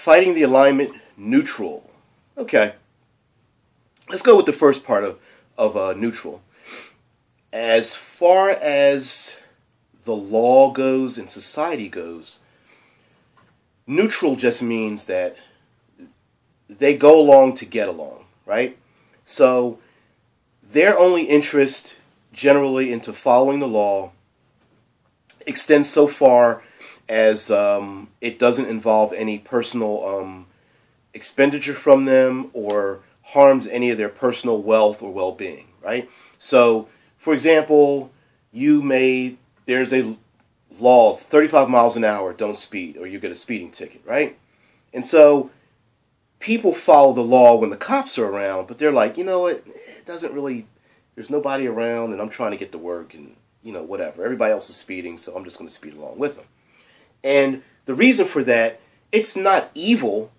fighting the alignment neutral. Okay, let's go with the first part of neutral. As far as the law goes and society goes, neutral just means that they go along to get along, right? So their only interest generally into following the law extends so far as it doesn't involve any personal expenditure from them or harms any of their personal wealth or well-being, right? So, for example, there's a law, 35 miles an hour, don't speed, or you get a speeding ticket, right? And so people follow the law when the cops are around, but they're like, you know what, it doesn't really, there's nobody around, and I'm trying to get to work, and, you know, whatever. Everybody else is speeding, so I'm just going to speed along with them. And the reason for that, it's not evil,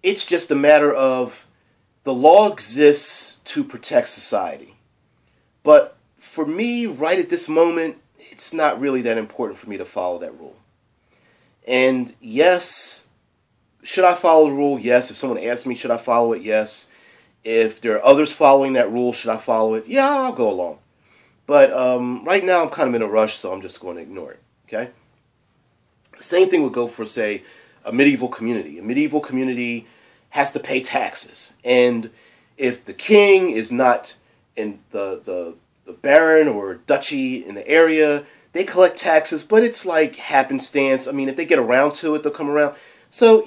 it's just a matter of the law exists to protect society. But for me, right at this moment, it's not really that important for me to follow that rule. And yes, should I follow the rule? Yes. If someone asks me, should I follow it? Yes. If there are others following that rule, should I follow it? Yeah, I'll go along. But right now I'm kind of in a rush, so I'm just going to ignore it. Okay? Same thing would go for, say, a medieval community. A medieval community has to pay taxes. And if the king is not in the baron or duchy in the area, they collect taxes, but it's like happenstance. I mean, if they get around to it, they'll come around. So,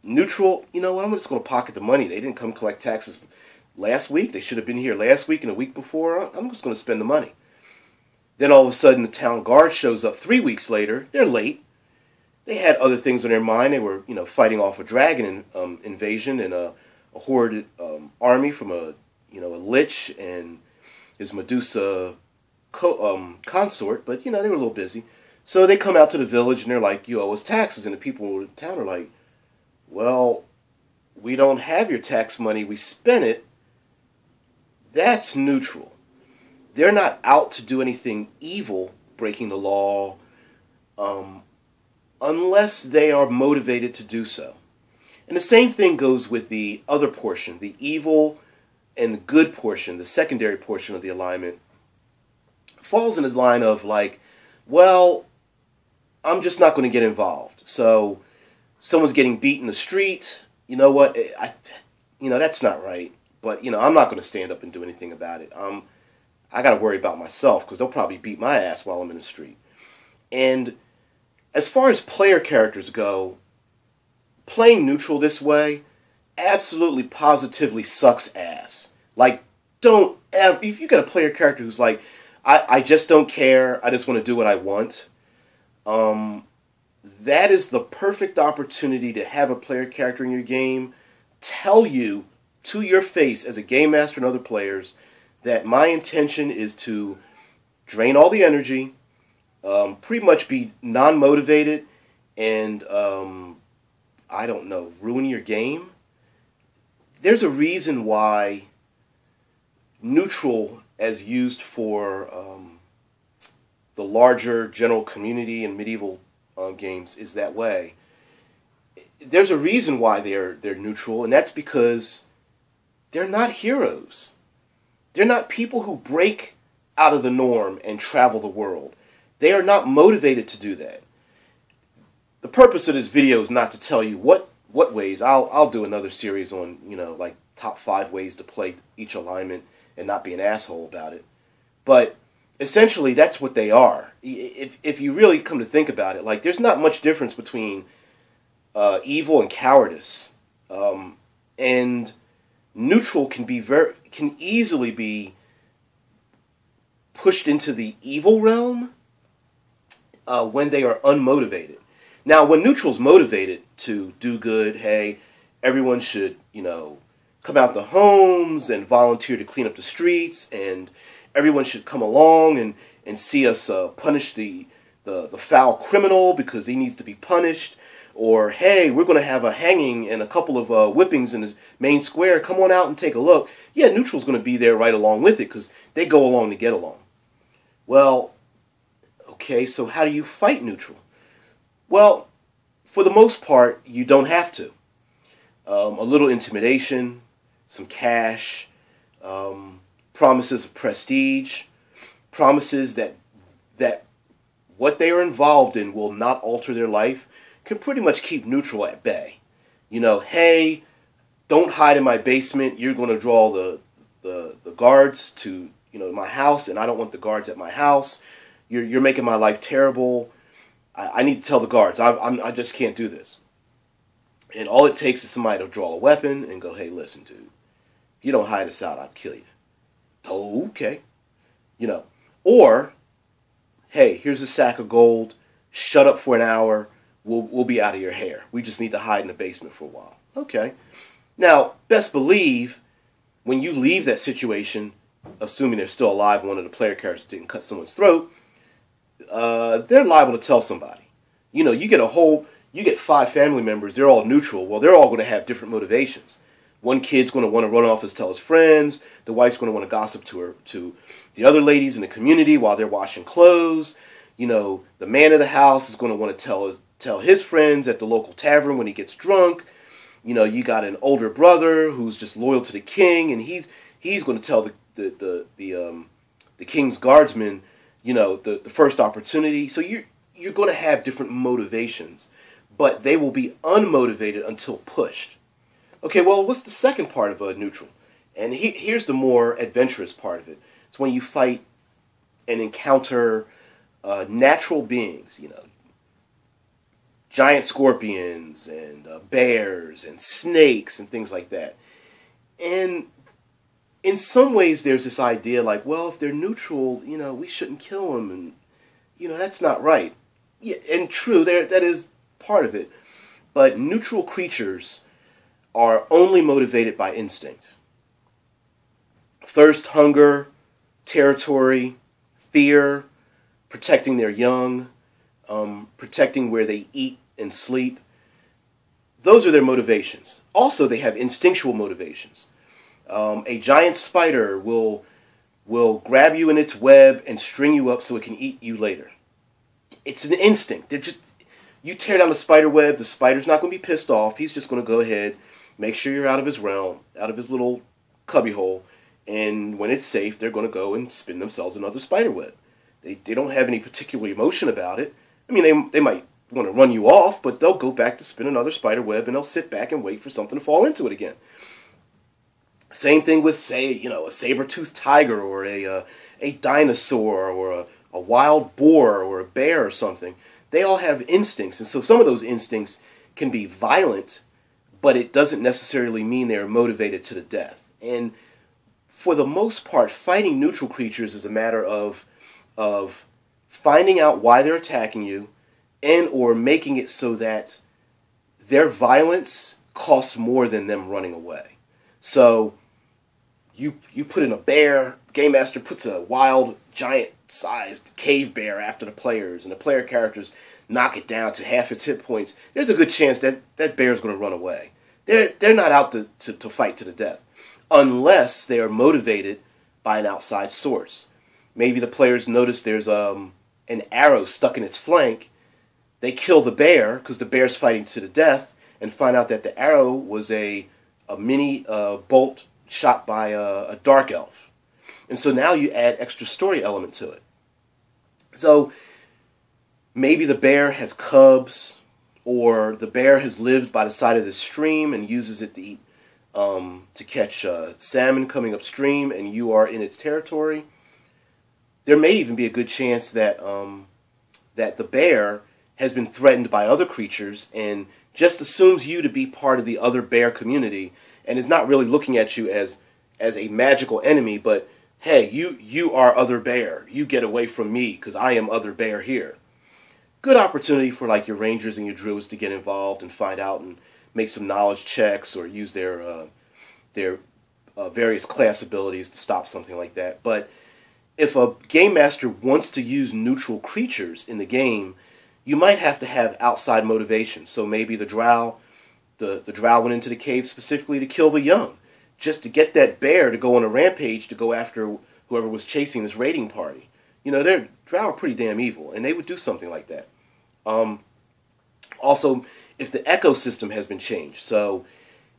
neutral, you know what, I'm just going to pocket the money. They didn't come collect taxes last week. They should have been here last week and a week before. I'm just going to spend the money. Then all of a sudden, the town guard shows up 3 weeks later. They're late. They had other things on their mind. They were, you know, fighting off a dragon invasion and a horde army from a lich and his Medusa consort, but, you know, they were a little busy. So they come out to the village, and they're like, you owe us taxes. And the people in town are like, well, we don't have your tax money. We spent it. That's neutral. They're not out to do anything evil, breaking the law, unless they are motivated to do so. And the same thing goes with the other portion, the evil and the good portion, the secondary portion of the alignment, falls in the line of like, well, I'm just not going to get involved. So someone's getting beat in the street, you know what, that's not right. But, you know, I'm not going to stand up and do anything about it. I got to worry about myself because they'll probably beat my ass while I'm in the street. And as far as player characters go, playing neutral this way absolutely positively sucks ass. Like, don't ever, if you got a player character who's like, I just don't care, I just want to do what I want, that is the perfect opportunity to have a player character in your game tell you to your face as a game master and other players that my intention is to drain all the energy, pretty much be non-motivated, and, I don't know, ruin your game. There's a reason why neutral, as used for the larger general community in medieval games, is that way. There's a reason why they're neutral, and that's because they're not heroes. They're not people who break out of the norm and travel the world. They are not motivated to do that. The purpose of this video is not to tell you what ways. I'll do another series on, you know, like top 5 ways to play each alignment and not be an asshole about it. But essentially, that's what they are. If you really come to think about it, like, there's not much difference between evil and cowardice. And neutral can easily be pushed into the evil realm when they are unmotivated. Now, when neutral's motivated to do good, hey, everyone should, you know, come out to homes and volunteer to clean up the streets, and everyone should come along and see us punish the foul criminal because he needs to be punished. Or, hey, we're going to have a hanging and a couple of whippings in the main square. Come on out and take a look. Yeah, neutral's going to be there right along with it because they go along to get along. Well, okay, so how do you fight neutral? Well, for the most part, you don't have to. a little intimidation, some cash, promises of prestige, promises that what they are involved in will not alter their life, can pretty much keep neutral at bay. You know, hey, don't hide in my basement. You're going to draw the guards to, you know, my house, and I don't want the guards at my house. You're making my life terrible. I need to tell the guards. I just can't do this. And all it takes is somebody to draw a weapon and go, hey, listen, dude, if you don't hide us out, I'll kill you. Oh, okay. You know, or, hey, here's a sack of gold. Shut up for an hour. We'll be out of your hair. We just need to hide in the basement for a while. Okay. Now, best believe when you leave that situation, assuming they're still alive, one of the player characters didn't cut someone's throat, they're liable to tell somebody. You know, you get 5 family members, they're all neutral. Well, they're all going to have different motivations. One kid's going to want to run off and tell his friends. The wife's going to want to gossip to the other ladies in the community while they're washing clothes. You know, the man of the house is going to want to tell his friends at the local tavern when he gets drunk. You know, you got an older brother who's just loyal to the king, and he's going to tell the king's guardsmen, you know, the first opportunity. So you're going to have different motivations, but they will be unmotivated until pushed. Okay, well, what's the second part of a neutral? And here's the more adventurous part of it. It's when you fight and encounter natural beings, you know, giant scorpions and bears and snakes and things like that. And in some ways there's this idea like, well, if they're neutral, you know, we shouldn't kill them, and, you know, that's not right. Yeah, and true, that is part of it. But neutral creatures are only motivated by instinct. Thirst, hunger, territory, fear, protecting their young, protecting where they eat and sleep. Those are their motivations. Also, they have instinctual motivations. A giant spider will grab you in its web and string you up so it can eat you later. It's an instinct. You tear down the spider web, the spider's not going to be pissed off. He's just going to go ahead, make sure you're out of his realm, out of his little cubbyhole, and when it's safe, they're going to go and spin themselves another spider web. They don't have any particular emotion about it. I mean, they might want to run you off, but they'll go back to spin another spider web, and they'll sit back and wait for something to fall into it again. Same thing with, say, you know, a saber-toothed tiger or a dinosaur or a wild boar or a bear or something. They all have instincts, and so some of those instincts can be violent, but it doesn't necessarily mean they're motivated to the death. And for the most part, fighting neutral creatures is a matter of finding out why they're attacking you, and or making it so that their violence costs more than them running away. So you put in a bear, Game Master puts a wild, giant-sized cave bear after the players, and the player characters knock it down to half its hit points. There's a good chance that bear's going to run away. They're not out to fight to the death, unless they are motivated by an outside source. Maybe the players notice there's an arrow stuck in its flank. They kill the bear because the bear's fighting to the death, and find out that the arrow was a mini bolt shot by a dark elf. And so now you add extra story element to it. So maybe the bear has cubs, or the bear has lived by the side of the stream and uses it to eat, to catch salmon coming upstream, and you are in its territory. There may even be a good chance that that the bear has been threatened by other creatures and just assumes you to be part of the other bear community, and is not really looking at you as a magical enemy, but hey, you are other bear. You get away from me because I am other bear here. Good opportunity for like your rangers and your druids to get involved and find out and make some knowledge checks or use their various class abilities to stop something like that. But if a game master wants to use neutral creatures in the game, you might have to have outside motivation. So maybe the drow went into the cave specifically to kill the young, just to get that bear to go on a rampage to go after whoever was chasing this raiding party. You know, drow are pretty damn evil, and they would do something like that. Also, if the ecosystem has been changed, so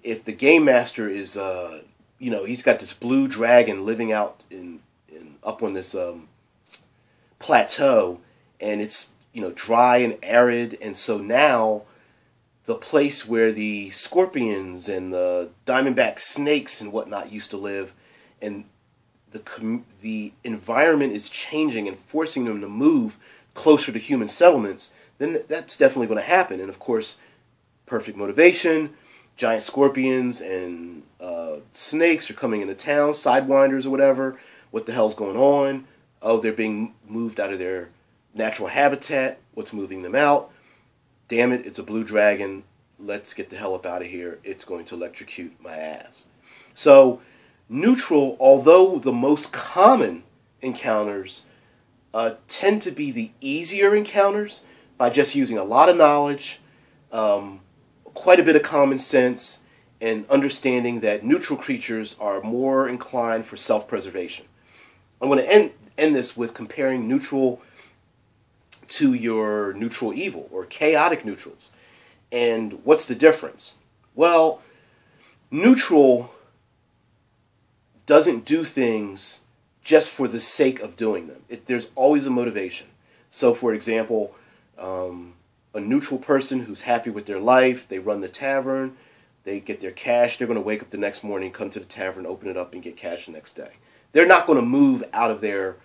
if the game master is, he's got this blue dragon living out in up on this plateau, and it's dry and arid, and so now the place where the scorpions and the diamondback snakes and whatnot used to live, and the environment is changing and forcing them to move closer to human settlements, then that's definitely going to happen. And of course, perfect motivation, giant scorpions and snakes are coming into town, sidewinders or whatever. What the hell's going on? Oh, they're being moved out of their natural habitat. What's moving them out? Damn it, it's a blue dragon. Let's get the hell up out of here. It's going to electrocute my ass. So, neutral, although the most common encounters tend to be the easier encounters by just using a lot of knowledge, quite a bit of common sense, and understanding that neutral creatures are more inclined for self-preservation. I'm going to end this with comparing neutral to your neutral evil, or chaotic neutrals. And what's the difference? Well, neutral doesn't do things just for the sake of doing them. There's always a motivation. So, for example, a neutral person who's happy with their life, they run the tavern, they get their cash, they're going to wake up the next morning, come to the tavern, open it up, and get cash the next day. They're not going to move out of their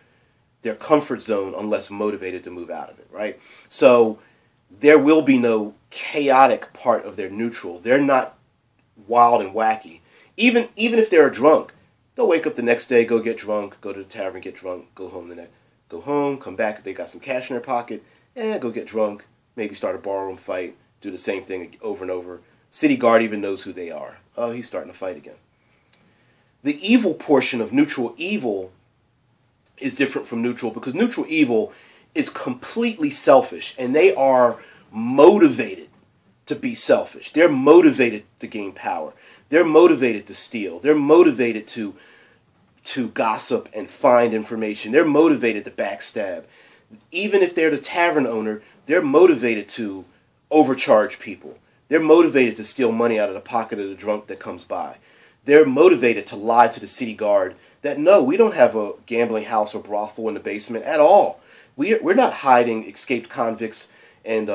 comfort zone unless motivated to move out of it, right? So there will be no chaotic part of their neutral. They're not wild and wacky. Even if they're drunk, they'll wake up the next day, go get drunk, go to the tavern, get drunk, go home, come back if they got some cash in their pocket, go get drunk, maybe start a barroom fight, do the same thing over and over. City guard even knows who they are. Oh, he's starting to fight again. The evil portion of neutral evil is different from neutral because neutral evil is completely selfish, and they are motivated to be selfish. They're motivated to gain power. They're motivated to steal. They're motivated to gossip and find information. They're motivated to backstab. Even if they're the tavern owner, they're motivated to overcharge people. They're motivated to steal money out of the pocket of the drunk that comes by. They're motivated to lie to the city guard that, no, we don't have a gambling house or brothel in the basement at all. We're not hiding escaped convicts and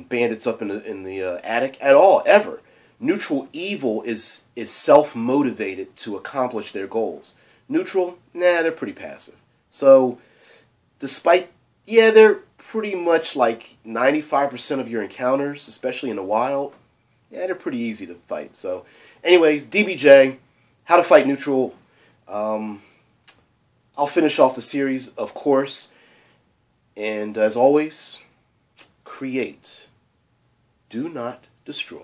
bandits up in the attic at all, ever. Neutral evil is self-motivated to accomplish their goals. Neutral, they're pretty passive. So, they're pretty much like 95% of your encounters, especially in the wild. They're pretty easy to fight. So, anyways, DBJ, how to fight neutral. I'll finish off the series, of course. And as always, create. Do not destroy.